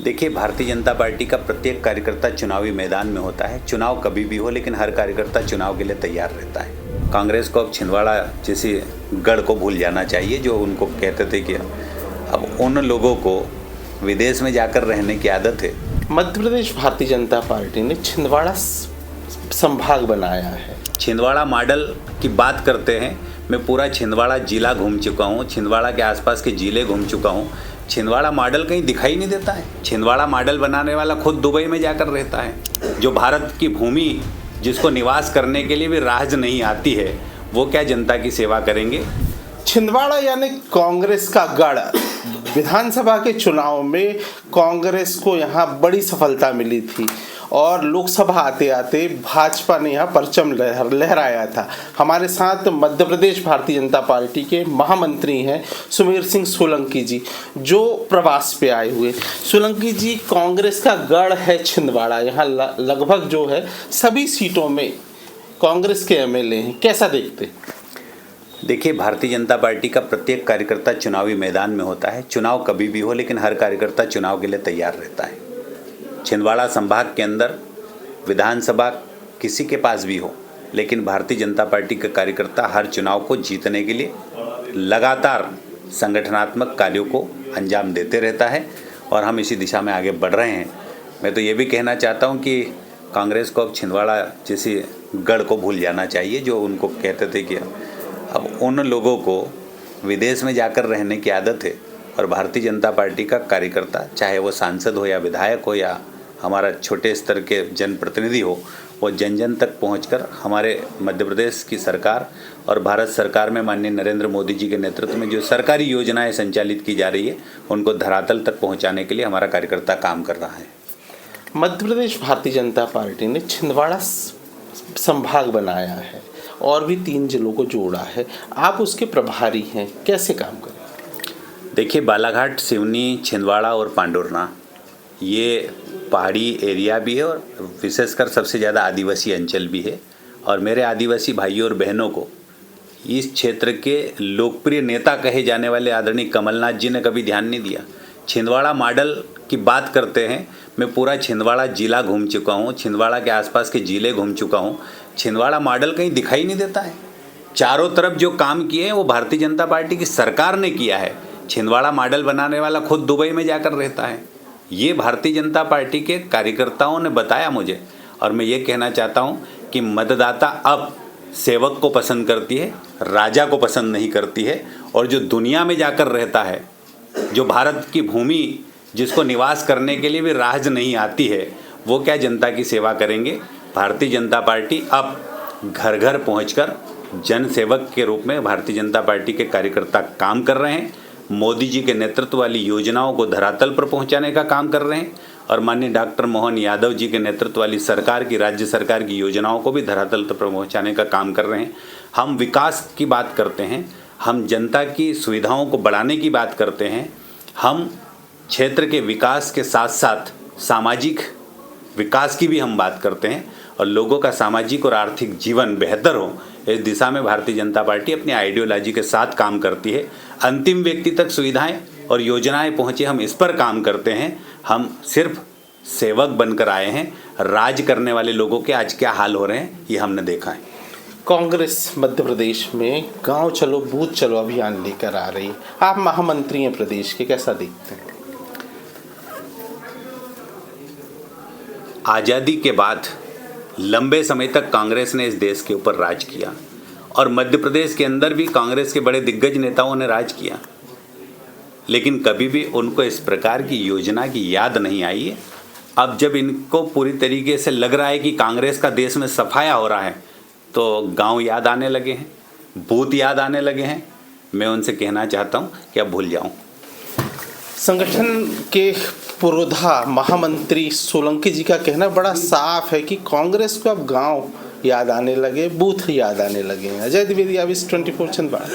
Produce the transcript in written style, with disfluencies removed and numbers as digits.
देखिए, भारतीय जनता पार्टी का प्रत्येक कार्यकर्ता चुनावी मैदान में होता है। चुनाव कभी भी हो, लेकिन हर कार्यकर्ता चुनाव के लिए तैयार रहता है। कांग्रेस को अब छिंदवाड़ा जैसी गढ़ को भूल जाना चाहिए, जो उनको कहते थे कि अब उन लोगों को विदेश में जाकर रहने की आदत है। मध्य प्रदेश भारतीय जनता पार्टी ने छिंदवाड़ा संभाग बनाया है। छिंदवाड़ा मॉडल की बात करते हैं। मैं पूरा छिंदवाड़ा जिला घूम चुका हूँ, छिंदवाड़ा के आसपास के जिले घूम चुका हूँ। छिंदवाड़ा मॉडल कहीं दिखाई नहीं देता है। छिंदवाड़ा मॉडल बनाने वाला खुद दुबई में जाकर रहता है। जो भारत की भूमि जिसको निवास करने के लिए भी राज नहीं आती है, वो क्या जनता की सेवा करेंगे। छिंदवाड़ा यानी कांग्रेस का गढ़। विधानसभा के चुनाव में कांग्रेस को यहाँ बड़ी सफलता मिली थी और लोकसभा आते आते भाजपा ने यहाँ परचम लहराया था। हमारे साथ मध्य प्रदेश भारतीय जनता पार्टी के महामंत्री हैं सुमेर सिंह सोलंकी जी, जो प्रवास पे आए हुए। सोलंकी जी, कांग्रेस का गढ़ है छिंदवाड़ा, यहाँ लगभग जो है सभी सीटों में कांग्रेस के एमएलए हैं, कैसा देखते हैं? देखिए, भारतीय जनता पार्टी का प्रत्येक कार्यकर्ता चुनावी मैदान में होता है। चुनाव कभी भी हो, लेकिन हर कार्यकर्ता चुनाव के लिए तैयार रहता है। छिंदवाड़ा संभाग के अंदर विधानसभा किसी के पास भी हो, लेकिन भारतीय जनता पार्टी का कार्यकर्ता हर चुनाव को जीतने के लिए लगातार संगठनात्मक कार्यों को अंजाम देते रहता है और हम इसी दिशा में आगे बढ़ रहे हैं। मैं तो ये भी कहना चाहता हूँ कि कांग्रेस को अब छिंदवाड़ा जैसी गढ़ को भूल जाना चाहिए, जो उनको कहते थे कि अब उन लोगों को विदेश में जाकर रहने की आदत है। और भारतीय जनता पार्टी का कार्यकर्ता, चाहे वो सांसद हो या विधायक हो या हमारा छोटे स्तर के जनप्रतिनिधि हो, वो जन जन तक पहुंचकर हमारे मध्य प्रदेश की सरकार और भारत सरकार में माननीय नरेंद्र मोदी जी के नेतृत्व में जो सरकारी योजनाएं संचालित की जा रही है, उनको धरातल तक पहुंचाने के लिए हमारा कार्यकर्ता काम कर रहा है। मध्य प्रदेश भारतीय जनता पार्टी ने छिंदवाड़ा संभाग बनाया है और भी 3 जिलों को जोड़ा है। आप उसके प्रभारी हैं, कैसे काम करें? देखिए, बालाघाट, सिवनी, छिंदवाड़ा और पांडुरना ये पहाड़ी एरिया भी है और विशेषकर सबसे ज़्यादा आदिवासी अंचल भी है। और मेरे आदिवासी भाइयों और बहनों को इस क्षेत्र के लोकप्रिय नेता कहे जाने वाले आदरणीय कमलनाथ जी ने कभी ध्यान नहीं दिया। छिंदवाड़ा मॉडल की बात करते हैं। मैं पूरा छिंदवाड़ा जिला घूम चुका हूँ, छिंदवाड़ा के आसपास के जिले घूम चुका हूँ। छिंदवाड़ा मॉडल कहीं दिखाई नहीं देता है। चारों तरफ जो काम किए हैं वो भारतीय जनता पार्टी की सरकार ने किया है। छिंदवाड़ा मॉडल बनाने वाला खुद दुबई में जाकर रहता है। ये भारतीय जनता पार्टी के कार्यकर्ताओं ने बताया मुझे। और मैं ये कहना चाहता हूँ कि मतदाता अब सेवक को पसंद करती है, राजा को पसंद नहीं करती है। और जो दुनिया में जाकर रहता है, जो भारत की भूमि जिसको निवास करने के लिए भी राज नहीं आती है, वो क्या जनता की सेवा करेंगे। भारतीय जनता पार्टी अब घर घर पहुंचकर जन सेवक के रूप में भारतीय जनता पार्टी के कार्यकर्ता काम कर रहे हैं। मोदी जी के नेतृत्व वाली योजनाओं को धरातल पर पहुंचाने का काम कर रहे हैं और माननीय डॉक्टर मोहन यादव जी के नेतृत्व वाली सरकार की, राज्य सरकार की योजनाओं को भी धरातल पर पहुंचाने का काम कर रहे हैं। हम विकास की बात करते हैं, हम जनता की सुविधाओं को बढ़ाने की बात करते हैं। हम क्षेत्र के विकास के साथ साथ सामाजिक विकास की भी हम बात करते हैं और लोगों का सामाजिक और आर्थिक जीवन बेहतर हो, इस दिशा में भारतीय जनता पार्टी अपनी आइडियोलॉजी के साथ काम करती है। अंतिम व्यक्ति तक सुविधाएं और योजनाएं पहुंचे, हम इस पर काम करते हैं। हम सिर्फ सेवक बनकर आए हैं। राज करने वाले लोगों के आज क्या हाल हो रहे हैं, ये हमने देखा है। कांग्रेस मध्य प्रदेश में गांव चलो बूथ चलो अभियान लेकर आ रही है। आप महामंत्री हैं प्रदेश के, कैसा देखते हैं? आज़ादी के बाद लंबे समय तक कांग्रेस ने इस देश के ऊपर राज किया और मध्य प्रदेश के अंदर भी कांग्रेस के बड़े दिग्गज नेताओं ने राज किया, लेकिन कभी भी उनको इस प्रकार की योजना की याद नहीं आई है। अब जब इनको पूरी तरीके से लग रहा है कि कांग्रेस का देश में सफाया हो रहा है, तो गांव याद आने लगे हैं, बूथ याद आने लगे हैं। मैं उनसे कहना चाहता हूं कि अब भूल जाऊं। संगठन के पुरोधा महामंत्री सोलंकी जी का कहना बड़ा साफ है कि कांग्रेस को अब गांव याद आने लगे, बूथ याद आने लगे हैं। अजय द्विवेदी, अब इस 24 छिंदवाड़ा।